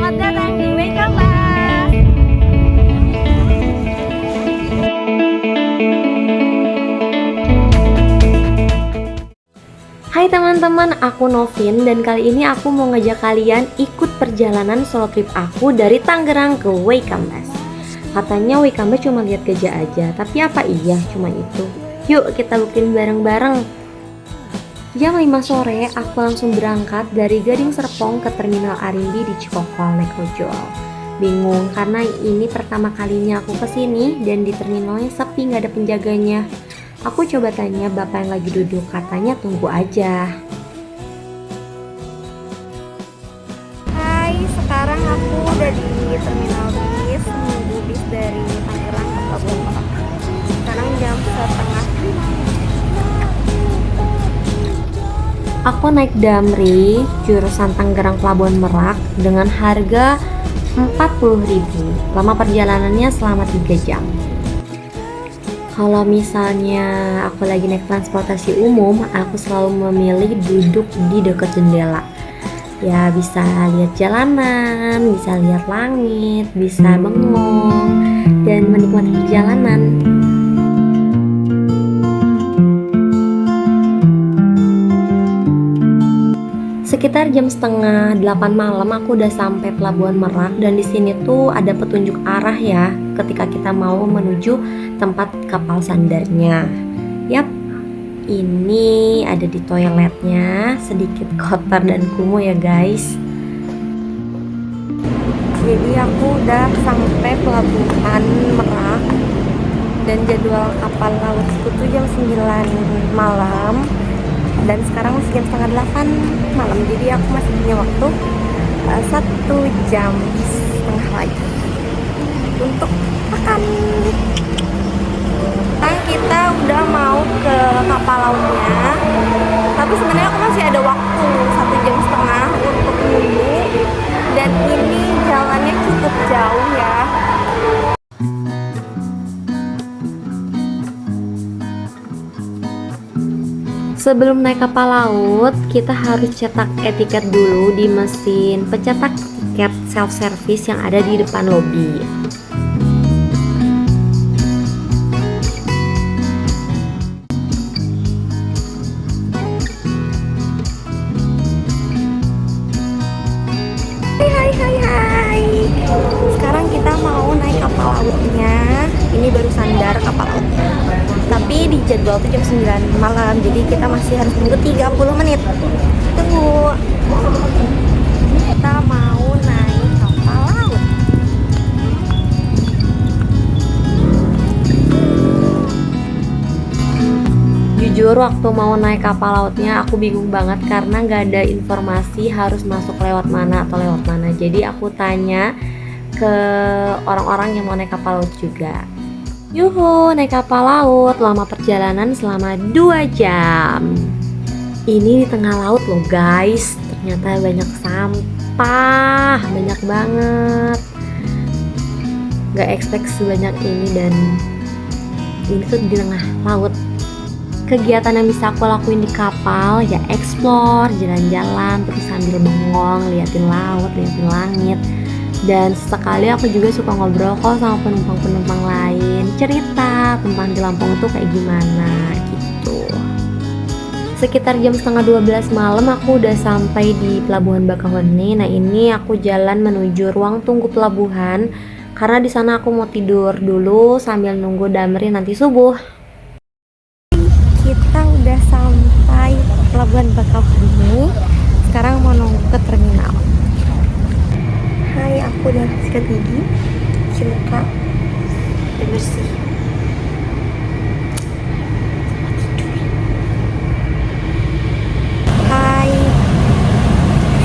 Selamat datang di Welcome Bus. Hai teman-teman, aku Novin dan kali ini aku mau ngajak kalian ikut perjalanan solo trip aku dari Tangerang ke Waikambas. Katanya Waikambas cuma lihat gajah aja, tapi apa iya cuma itu? Yuk kita buktiin bareng-bareng. Jam 5 sore aku langsung berangkat dari Gading Serpong ke Terminal Arimbi di Cikokol naik ojol. Bingung karena ini pertama kalinya aku kesini dan di terminalnya sepi, nggak ada penjaganya. Aku coba tanya bapak yang lagi duduk, katanya tunggu aja. Hai, sekarang aku udah di terminal bis, menunggu bis dari Tangerang ke Pelabuhan Merak. Sekarang jam setengah. Aku naik Damri jurusan Tangerang Pelabuhan Merak dengan harga 40.000. Lama perjalanannya selama 3 jam. Kalau misalnya aku lagi naik transportasi umum, aku selalu memilih duduk di dekat jendela. Ya bisa lihat jalanan, bisa lihat langit, bisa bengong dan menikmati perjalanan. Sekitar jam setengah 8 malam aku udah sampai Pelabuhan Merak dan di sini tuh ada petunjuk arah ya ketika kita mau menuju tempat kapal sandarnya. Yap, ini ada di toiletnya, sedikit kotor dan kumuh ya guys. Jadi aku udah sampai Pelabuhan Merak dan jadwal kapal laut itu jam 9 malam. Dan sekarang masih jam setengah 8 malam, jadi aku masih punya waktu 1 jam setengah lagi untuk makan. Sekarang kita udah mau ke kapal lautnya, tapi sebenarnya aku masih ada waktu 1 jam setengah untuk nunggu. Dan ini jalannya cukup jauh ya. Sebelum naik kapal laut, kita harus cetak etiket dulu di mesin pencetak tiket self-service yang ada di depan lobi. Hai. Sekarang kita mau naik kapal lautnya. Ini baru sandar kapal lautnya. Tapi di jadwal tuh jam 9 malam, jadi kita masih harus tunggu 30 menit. Tunggu. Kita mau naik kapal laut. Jujur waktu mau naik kapal lautnya aku bingung banget karena gak ada informasi harus masuk lewat mana atau lewat mana. Jadi aku tanya ke orang-orang yang mau naik kapal laut juga. Yuhu, naik kapal laut, lama perjalanan selama 2 jam. Ini di tengah laut loh guys, ternyata banyak sampah, banyak banget. Gak expect sebanyak ini dan ini tuh di tengah laut. Kegiatan yang bisa aku lakuin di kapal ya explore, jalan-jalan, terus sambil bengong, liatin laut, liatin langit. Dan sekali aku juga suka ngobrol kok sama penumpang-penumpang lain, cerita tentang di Lampung tuh kayak gimana gitu. Sekitar jam setengah 12 malam aku udah sampai di Pelabuhan Bakahuni. Nah ini aku jalan menuju ruang tunggu pelabuhan karena di sana aku mau tidur dulu sambil nunggu Damri nanti subuh. Kita udah sampai Pelabuhan Bakahuni. Sekarang mau nunggu ke terminal. Hai, aku udah sikat gigi, cuci muka, udah bersih. Hai,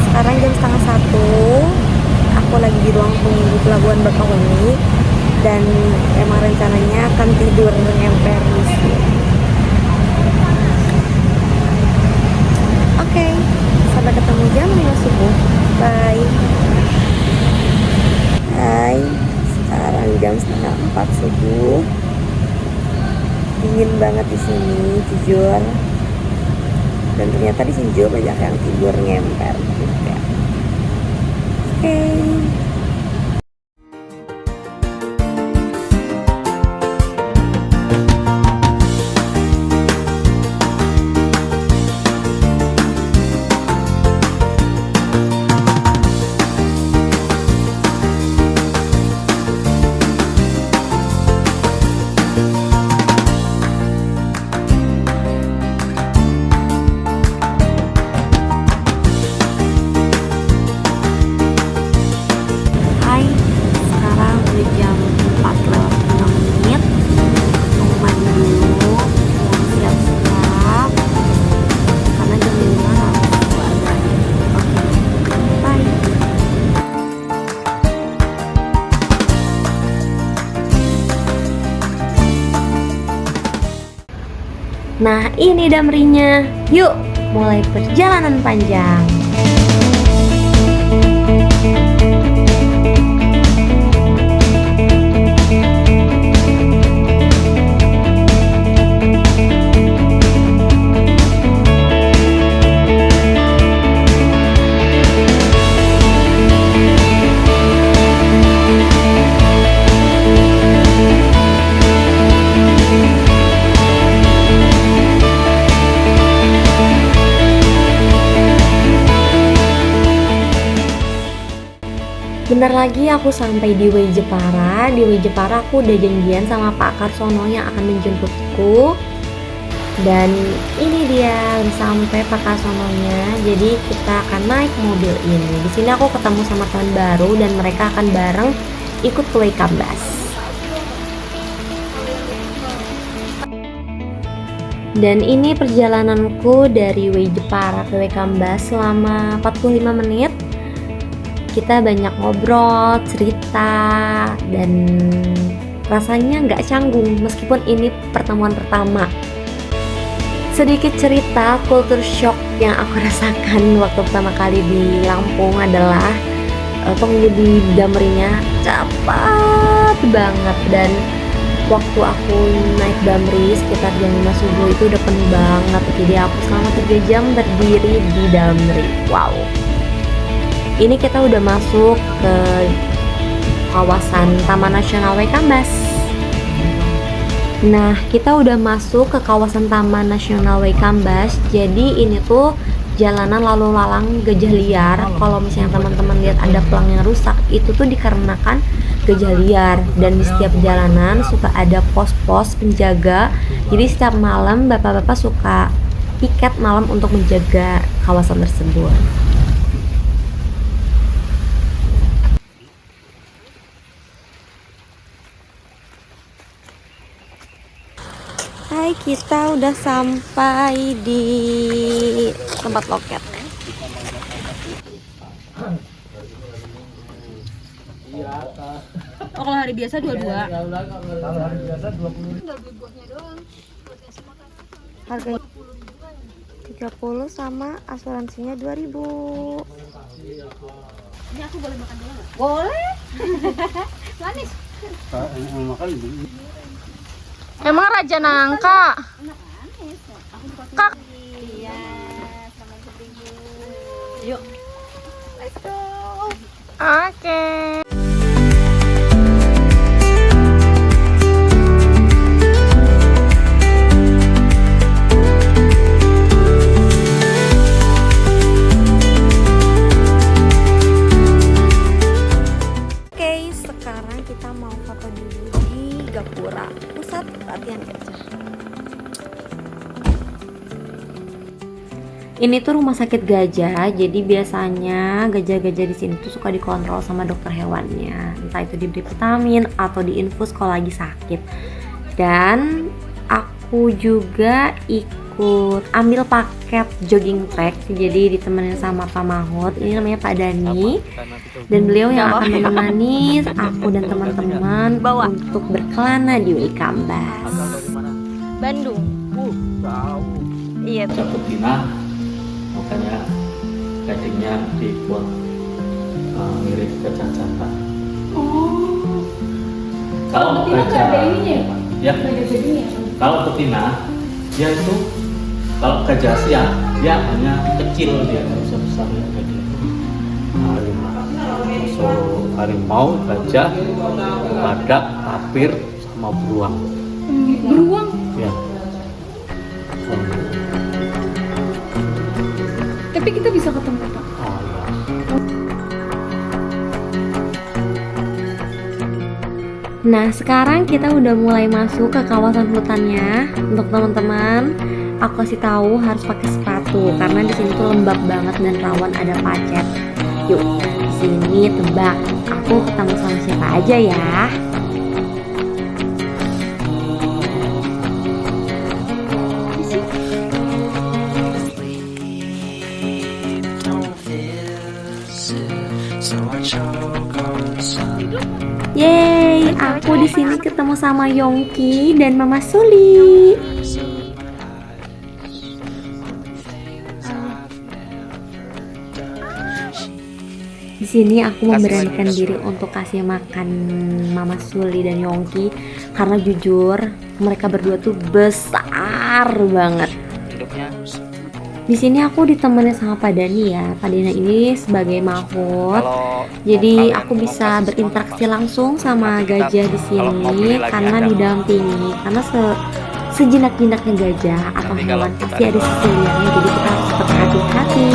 sekarang jam setengah 1. Aku lagi di ruang tunggu Pelabuhan Bakahuni dan emang rencananya akan tidur ngemper di sini. Oke, sampai ketemu jam 5 subuh. Bye. Hai, sekarang jam setengah 4 subuh. Dingin banget di sini, jujur. Dan ternyata di sini juga banyak yang tidur ngemper juga. Oke. Hai, sekarang udah jam 4:05. Mau mandi dulu, mau siap-siap karena jam 5 harus keluar. Oke, bye. Nah, ini Damrinya. Yuk, mulai perjalanan panjang. Bentar lagi aku sampai di Way Jepara. Di Way Jepara aku udah janjian sama Pak Karsono yang akan menjemputku. Dan ini dia udah sampai Pak Karsononya. Jadi kita akan naik mobil ini. Di sini aku ketemu sama teman baru dan mereka akan bareng ikut ke Way Kambas. Dan ini perjalananku dari Way Jepara ke Way Kambas selama 45 menit. Kita banyak ngobrol, cerita, dan rasanya nggak canggung meskipun ini pertemuan pertama. Sedikit cerita culture shock yang aku rasakan waktu pertama kali di Lampung adalah pengemudi Damrinya cepat banget, dan waktu aku naik Damri sekitar jam 5 subuh itu udah penuh banget. Jadi aku selama 3 jam berdiri di Damri. Wow. Ini kita udah masuk ke kawasan Taman Nasional Way Kambas. Nah, kita udah masuk ke kawasan Taman Nasional Way Kambas. Jadi ini tuh jalanan lalu lalang gajah liar. Kalau misalnya teman-teman lihat ada pelang yang rusak, itu tuh dikarenakan gajah liar. Dan di setiap jalanan suka ada pos-pos penjaga. Jadi setiap malam bapak-bapak suka piket malam untuk menjaga kawasan tersebut. Hai, kita udah sampai di tempat loket. Oh, kalau hari biasa 22. Kalau hari biasa 20. Harganya 30 sama asuransinya 2000. Ini aku boleh makan dulu nggak? Boleh. Manis. Makan Emang Raja Nangka. Kak. Iya, sama beribu. Yuk. Let's go. Oke. Oke, sekarang kita mau foto dulu di Gapura, pusat latihan gajah. Ini tuh rumah sakit gajah, jadi biasanya gajah-gajah di sini tuh suka dikontrol sama dokter hewannya, entah itu diberi vitamin atau diinfus kalau lagi sakit. Dan aku juga ikut ambil paket jogging track, jadi ditemenin sama Pak Mahmud. Ini namanya Pak Dani, dan beliau yang akan menemani aku dan teman-teman untuk berkelana di Way Kambas. Bandung. jauh. Iya tuh. betina, makanya cacingnya dibuat mirip gajah jantan. Oh. Kalau betina nggak ada ininya ya, Pak? ya, Nggak ada jadinya. kalau betina dia itu, kalau gajah siam dia hanya kecil, dia nggak bisa besar ya gajah. Nah, So harimau, gajah, badak, tapir, sama beruang. Beruang. Ya. Tapi kita bisa ketemu Pak. Oh, ya. Nah, sekarang kita udah mulai masuk ke kawasan hutannya. Untuk teman-teman, aku kasih tahu harus pakai sepatu karena di sini tuh lembab banget dan rawan ada pacet. Yuk, di sini tebak, aku ketemu sama siapa aja ya? Yeay, aku di sini ketemu sama Yongki dan Mama Suli. Di sini aku memberanikan diri untuk kasih makan Mama Suli dan Yongki karena jujur mereka berdua tuh besar banget. Di sini aku ditemenin sama Pak Dani ya. Pak Dani ini sebagai mahkot. Jadi aku bisa berinteraksi langsung sama gajah di sini karena didampingi. Karena sejinak-jinaknya gajah atau hewan pasti ada sisi liarnya. Jadi kita harus tetap hati-hati.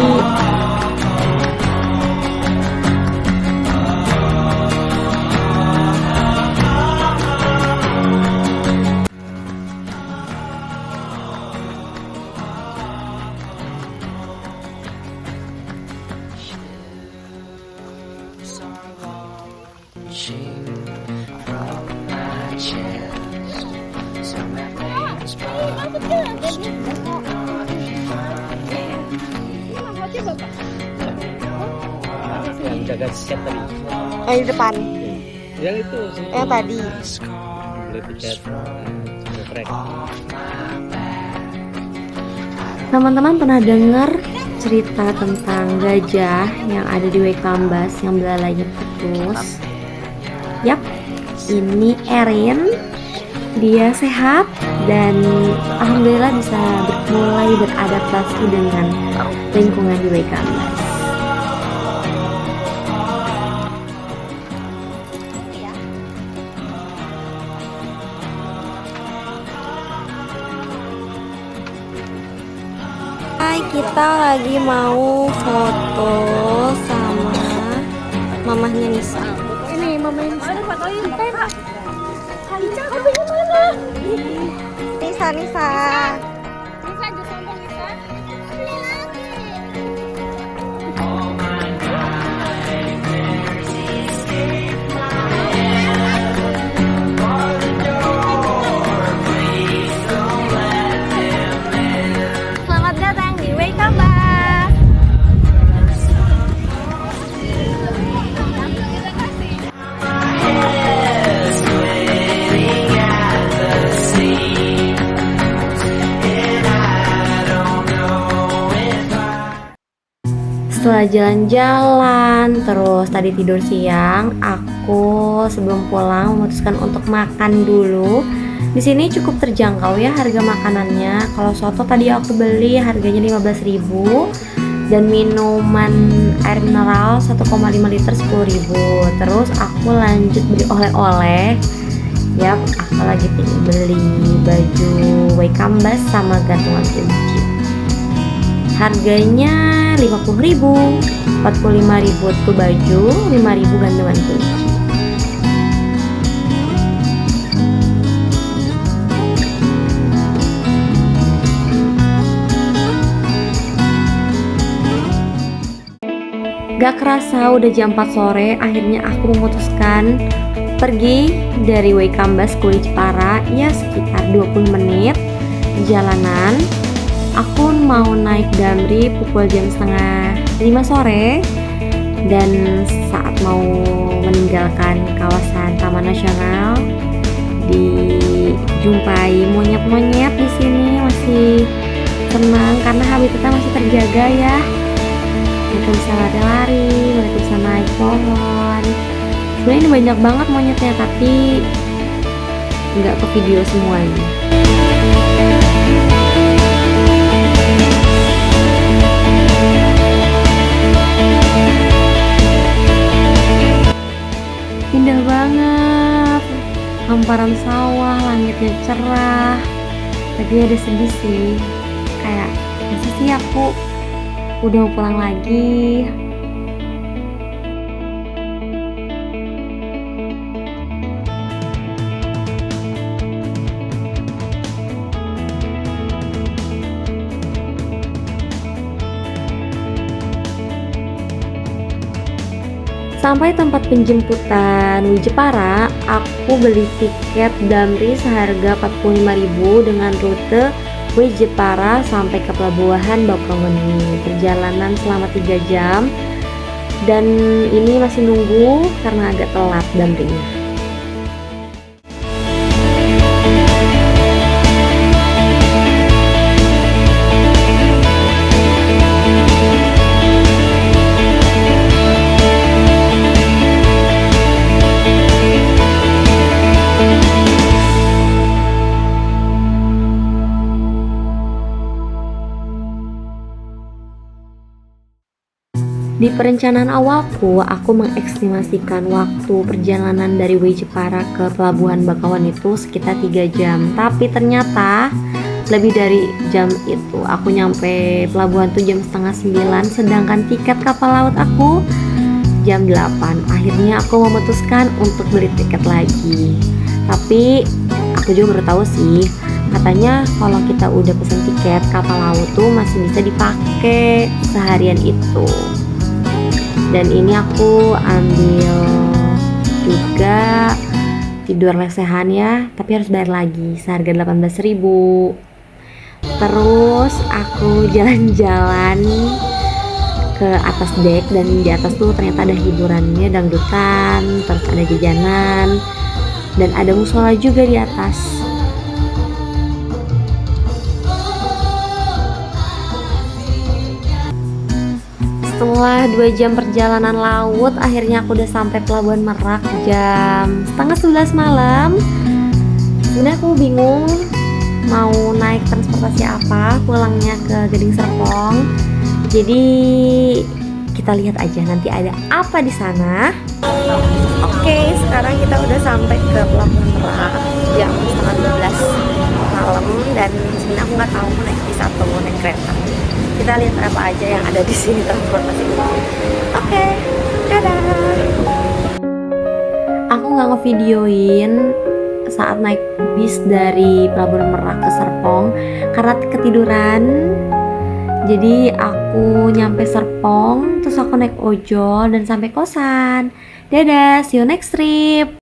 Yang jaga tiket tadi. Yang di depan, Yang itu. yang tadi. Beli tiket. Geprek. Teman-teman pernah dengar cerita tentang gajah yang ada di Waikambas yang belalainya putus? Yap, ini Erin. Dia sehat dan alhamdulillah bisa mulai beradaptasi dengan lingkungan di Waikambas. Hai, kita lagi mau foto sama mamahnya Nisa. Ini mamanya Nisa. Ada fotoin Kak. Nisa, fotonya mana? Nisa. Nisa, aja sombong Nisa. Selamat datang di Waikambas. Setelah jalan-jalan, terus tadi tidur siang, aku sebelum pulang memutuskan untuk makan dulu. Di sini cukup terjangkau ya harga makanannya. Kalau soto tadi aku beli harganya 15.000 dan minuman air mineral 1,5 liter 10.000. Terus aku lanjut beli oleh-oleh. Yap, aku lagi beli baju Waikambas sama gantungan kunci. Harganya 50.000, 45.000 tuh baju, 5.000 gantungan kunci. Gak kerasa udah jam 4 sore, akhirnya aku memutuskan pergi dari Waikambas ke Jepara, ya sekitar 20 menit jalanan. Aku mau naik Damri pukul jam setengah 5 sore dan saat mau meninggalkan kawasan Taman Nasional dijumpai monyet-monyet di sini. Masih senang karena habitatnya masih terjaga ya. Mereka bisa lari-lari, mereka bisa naik pohon. Sebenarnya ini banyak banget monyetnya tapi nggak ke video semuanya. Indah banget, hamparan sawah, langitnya cerah. Tapi ada sedih sih, kayak masa sih aku udah mau pulang lagi. Sampai tempat penjemputan Wijepara, aku beli tiket Damri seharga 45.000 dengan rute Wijepara sampai ke pelabuhan Bakauheni. Perjalanan selama 3 jam dan ini masih nunggu karena agak telat Damrinya. Di perencanaan awalku, aku mengestimasikan waktu perjalanan dari Wijepara ke pelabuhan Bakauheni itu sekitar 3 jam. Tapi ternyata lebih dari jam itu. Aku nyampe pelabuhan tuh jam setengah 9, sedangkan tiket kapal laut aku jam 8. Akhirnya aku memutuskan untuk beli tiket lagi. Tapi aku juga baru tahu sih, katanya kalau kita udah pesen tiket kapal laut tuh masih bisa dipakai seharian itu. Dan ini aku ambil juga tidur lesehan ya, tapi harus bayar lagi seharga 18.000. Terus aku jalan-jalan ke atas deck dan di atas tuh ternyata ada hiburannya, dangdutan, terus ada jajanan dan ada musola juga di atas. Setelah 2 jam perjalanan laut, akhirnya aku udah sampai Pelabuhan Merak jam setengah 11 malam. Sebenarnya aku bingung mau naik transportasi apa pulangnya ke Gading Serpong. Jadi kita lihat aja nanti ada apa di sana. Oke, sekarang kita udah sampai ke Pelabuhan Merak jam setengah 12 malam dan sebenarnya aku nggak tahu mau naik bis atau mau naik kereta. Kita lihat apa aja yang ada di sini transportasi. Oke, dadah. Aku nggak ngevideoin saat naik bis dari Pelabuhan Merak ke Serpong karena ketiduran. Jadi aku nyampe Serpong, terus aku naik ojol dan sampai kosan. Dadah, see you next trip.